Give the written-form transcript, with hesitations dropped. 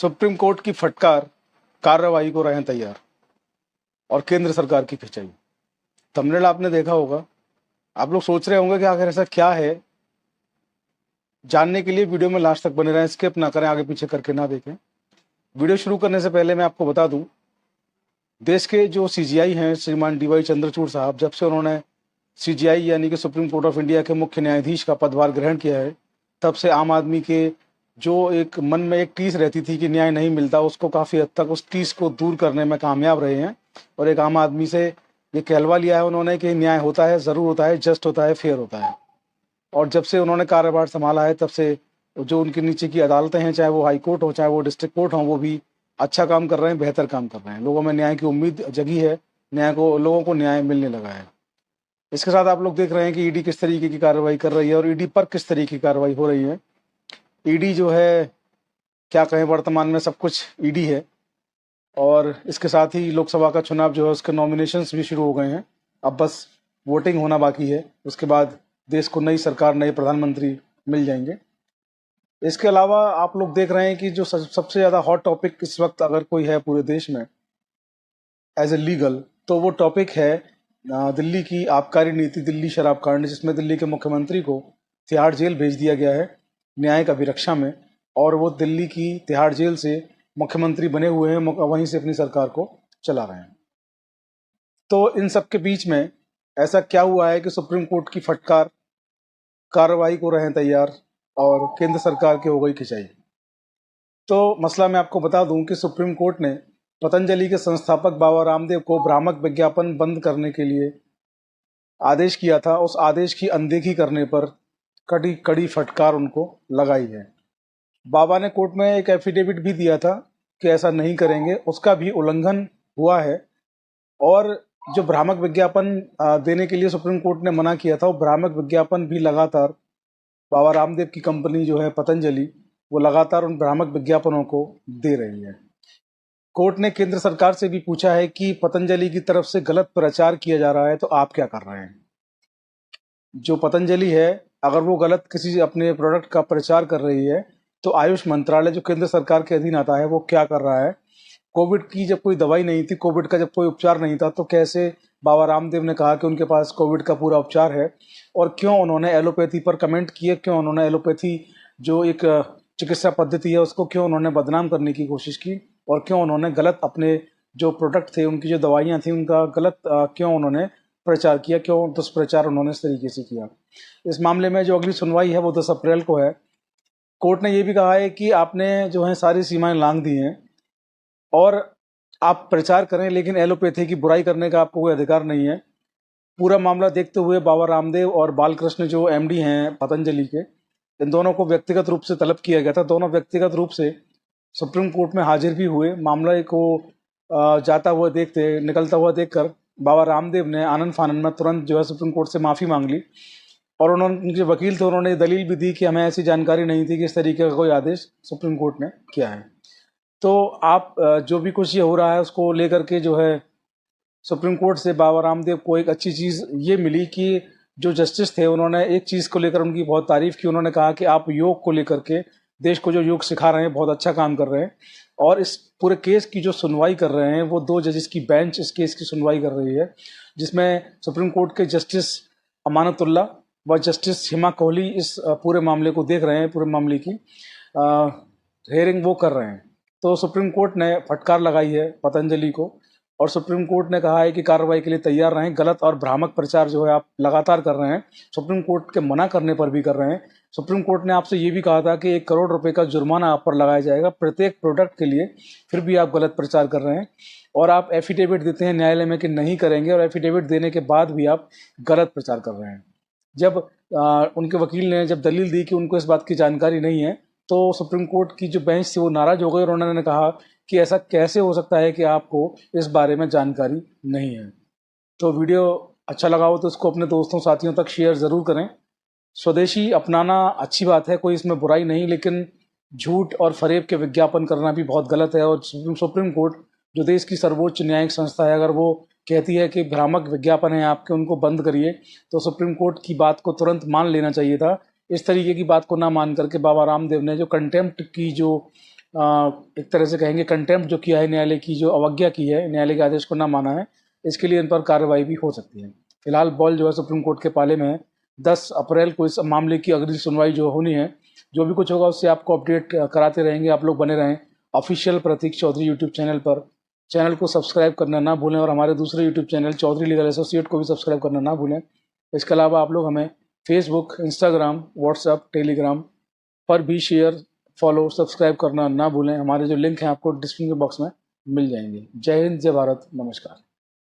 Supreme court की फटकार, कार्रवाई को रहें तैयार और केंद्र सरकार की खिंचाई। थंबनेल आपने देखा होगा। आप लोग सोच रहे होंगे कि आखिर ऐसा क्या है। जानने के लिए वीडियो में लास्ट तक बने रहें, स्किप ना करें, आगे पीछे करके ना देखें। वीडियो शुरू करने से पहले मैं आपको बता दूं, देश के जो सीजीआई हैं श्रीमान डीवाई चंद्रचूड़ साहब, जब से उन्होंने सीजीआई यानी कि सुप्रीम कोर्ट ऑफ इंडिया के मुख्य न्यायाधीश का पदभार ग्रहण किया है, तब से आम आदमी के जो एक मन में एक टीस रहती थी कि न्याय नहीं मिलता, उसको काफ़ी हद तक उस टीस को दूर करने में कामयाब रहे हैं। और एक आम आदमी से ये कहलवा लिया है उन्होंने कि न्याय होता है, ज़रूर होता है, जस्ट होता है, फेयर होता है। और जब से उन्होंने कार्यभार संभाला है, तब से जो उनके नीचे की अदालतें हैं, चाहे वो हाई कोर्ट हो, चाहे वो डिस्ट्रिक्ट कोर्ट हो, वो भी अच्छा काम कर रहे हैं, बेहतर काम कर रहे हैं। लोगों में न्याय की उम्मीद जगी है, लोगों को न्याय मिलने लगा है। इसके साथ आप लोग देख रहे हैं कि ईडी किस तरीके की कार्रवाई कर रही है और ईडी पर किस तरीके की कार्रवाई हो रही है। ईडी जो है, क्या कहें, वर्तमान में सब कुछ ईडी है। और इसके साथ ही लोकसभा का चुनाव जो है, उसके नॉमिनेशंस भी शुरू हो गए हैं। अब बस वोटिंग होना बाकी है, उसके बाद देश को नई सरकार, नए प्रधानमंत्री मिल जाएंगे। इसके अलावा आप लोग देख रहे हैं कि जो सबसे ज़्यादा हॉट टॉपिक इस वक्त अगर कोई है पूरे देश में एज ए लीगल, तो वो टॉपिक है दिल्ली की आबकारी नीति, दिल्ली शराब कांड, जिसमें दिल्ली के मुख्यमंत्री को तिहाड़ जेल भेज दिया गया है न्यायिक अभिरक्षा में। और वो दिल्ली की तिहाड़ जेल से मुख्यमंत्री बने हुए हैं, वहीं से अपनी सरकार को चला रहे हैं। तो इन सब के बीच में ऐसा क्या हुआ है कि सुप्रीम कोर्ट की फटकार, कार्रवाई को रहें तैयार और केंद्र सरकार की हो गई खिंचाई। तो मसला मैं आपको बता दूं कि सुप्रीम कोर्ट ने पतंजलि के संस्थापक बाबा रामदेव को भ्रामक विज्ञापन बंद करने के लिए आदेश किया था। उस आदेश की अनदेखी करने पर कड़ी कड़ी फटकार उनको लगाई है। बाबा ने कोर्ट में एक एफिडेविट भी दिया था कि ऐसा नहीं करेंगे, उसका भी उल्लंघन हुआ है। और जो भ्रामक विज्ञापन देने के लिए सुप्रीम कोर्ट ने मना किया था, वो भ्रामक विज्ञापन भी लगातार बाबा रामदेव की कंपनी जो है पतंजलि, वो लगातार उन भ्रामक विज्ञापनों को दे रही है। कोर्ट ने केंद्र सरकार से भी पूछा है कि पतंजलि की तरफ से गलत प्रचार किया जा रहा है, तो आप क्या कर रहे हैं। जो पतंजलि है, अगर वो गलत किसी अपने प्रोडक्ट का प्रचार कर रही है, तो आयुष मंत्रालय जो केंद्र सरकार के अधीन आता है, वो क्या कर रहा है। कोविड की जब कोई दवाई नहीं थी, कोविड का जब कोई उपचार नहीं था, तो कैसे बाबा रामदेव ने कहा कि उनके पास कोविड का पूरा उपचार है। और क्यों उन्होंने एलोपैथी पर कमेंट किए, क्यों उन्होंने एलोपैथी जो एक चिकित्सा पद्धति है उसको क्यों उन्होंने बदनाम करने की कोशिश की, और क्यों उन्होंने गलत अपने जो प्रोडक्ट थे, उनकी जो दवाइयाँ थी, उनका गलत क्यों उन्होंने प्रचार किया, क्यों दुष्प्रचार उन्होंने इस तरीके से किया। इस मामले में जो अगली सुनवाई है वो 10 अप्रैल को है। कोर्ट ने ये भी कहा है कि आपने जो है सारी सीमाएं लांघ दी हैं और आप प्रचार करें, लेकिन एलोपैथी की बुराई करने का आपको कोई अधिकार नहीं है। पूरा मामला देखते हुए बाबा रामदेव और बालकृष्ण जो एमडी हैं पतंजलि के, इन दोनों को व्यक्तिगत रूप से तलब किया गया था। दोनों व्यक्तिगत रूप से सुप्रीम कोर्ट में हाजिर भी हुए। मामले को जाता हुआ निकलता हुआ देखकर बाबा रामदेव ने आनंद फानंद में तुरंत जो है सुप्रीम कोर्ट से माफ़ी मांग ली। और उनके वकील थे, उन्होंने दलील भी दी कि हमें ऐसी जानकारी नहीं थी कि इस तरीके का कोई आदेश सुप्रीम कोर्ट ने किया है। तो आप जो भी कुछ ये हो रहा है उसको लेकर के जो है सुप्रीम कोर्ट से बाबा रामदेव को एक अच्छी चीज़ ये मिली कि जो जस्टिस थे, उन्होंने एक चीज़ को लेकर उनकी बहुत तारीफ की। उन्होंने कहा कि आप योग को लेकर के देश को जो योग सिखा रहे हैं, बहुत अच्छा काम कर रहे हैं। और इस पूरे केस की जो सुनवाई कर रहे हैं, वो 2 जजेस की बेंच इस केस की सुनवाई कर रही है, जिसमें सुप्रीम कोर्ट के जस्टिस अमानतुल्ला व जस्टिस हिमा कोहली इस पूरे मामले को देख रहे हैं। पूरे मामले की हेयरिंग वो कर रहे हैं। तो सुप्रीम कोर्ट ने फटकार लगाई है पतंजलि को, और सुप्रीम कोर्ट ने कहा है कि कार्रवाई के लिए तैयार रहें। गलत और भ्रामक प्रचार जो है आप लगातार कर रहे हैं, सुप्रीम कोर्ट के मना करने पर भी कर रहे हैं। सुप्रीम कोर्ट ने आपसे ये भी कहा था कि 1 करोड़ रुपए का जुर्माना आप पर लगाया जाएगा प्रत्येक प्रोडक्ट के लिए, फिर भी आप गलत प्रचार कर रहे हैं। और आप एफिडेविट देते हैं न्यायालय में कि नहीं करेंगे, और एफिडेविट देने के बाद भी आप गलत प्रचार कर रहे हैं। जब उनके वकील ने जब दलील दी कि उनको इस बात की जानकारी नहीं है, तो सुप्रीम कोर्ट की जो बेंच थी वो नाराज हो गई और उन्होंने कहा कि ऐसा कैसे हो सकता है कि आपको इस बारे में जानकारी नहीं है। तो वीडियो अच्छा लगा हो तो इसको अपने दोस्तों साथियों तक शेयर ज़रूर करें। स्वदेशी अपनाना अच्छी बात है, कोई इसमें बुराई नहीं, लेकिन झूठ और फरेब के विज्ञापन करना भी बहुत गलत है। और सुप्रीम कोर्ट जो देश की सर्वोच्च न्यायिक संस्था है, अगर वो कहती है कि भ्रामक विज्ञापन है आपके, उनको बंद करिए, तो सुप्रीम कोर्ट की बात को तुरंत मान लेना चाहिए था। इस तरीके की बात को ना मान करके बाबा रामदेव ने जो कंटेम्प्ट की जो एक तरह से कहेंगे कंटेम्प्ट जो किया है, न्यायालय की जो अवज्ञा की है, न्यायालय के आदेश को ना माना है, इसके लिए इन पर कार्रवाई भी हो सकती है। फिलहाल बॉल जो है सुप्रीम कोर्ट के पाले में है। 10 अप्रैल को इस मामले की अगली सुनवाई जो होनी है, जो भी कुछ होगा उससे आपको अपडेट कराते रहेंगे। आप लोग बने रहें official Prateek Chaudhary YouTube channel पर। चैनल को सब्सक्राइब करना ना भूलें और हमारे दूसरे YouTube channel Chaudhary legal associate को भी सब्सक्राइब करना ना भूलें। इसके अलावा आप लोग हमें फेसबुक, इंस्टाग्राम, व्हाट्सएप, टेलीग्राम पर भी शेयर, फॉलो, सब्सक्राइब करना ना भूलें। हमारे जो लिंक हैं आपको डिस्क्रिप्शन बॉक्स में मिल जाएंगे। जय हिंद, जय भारत, नमस्कार।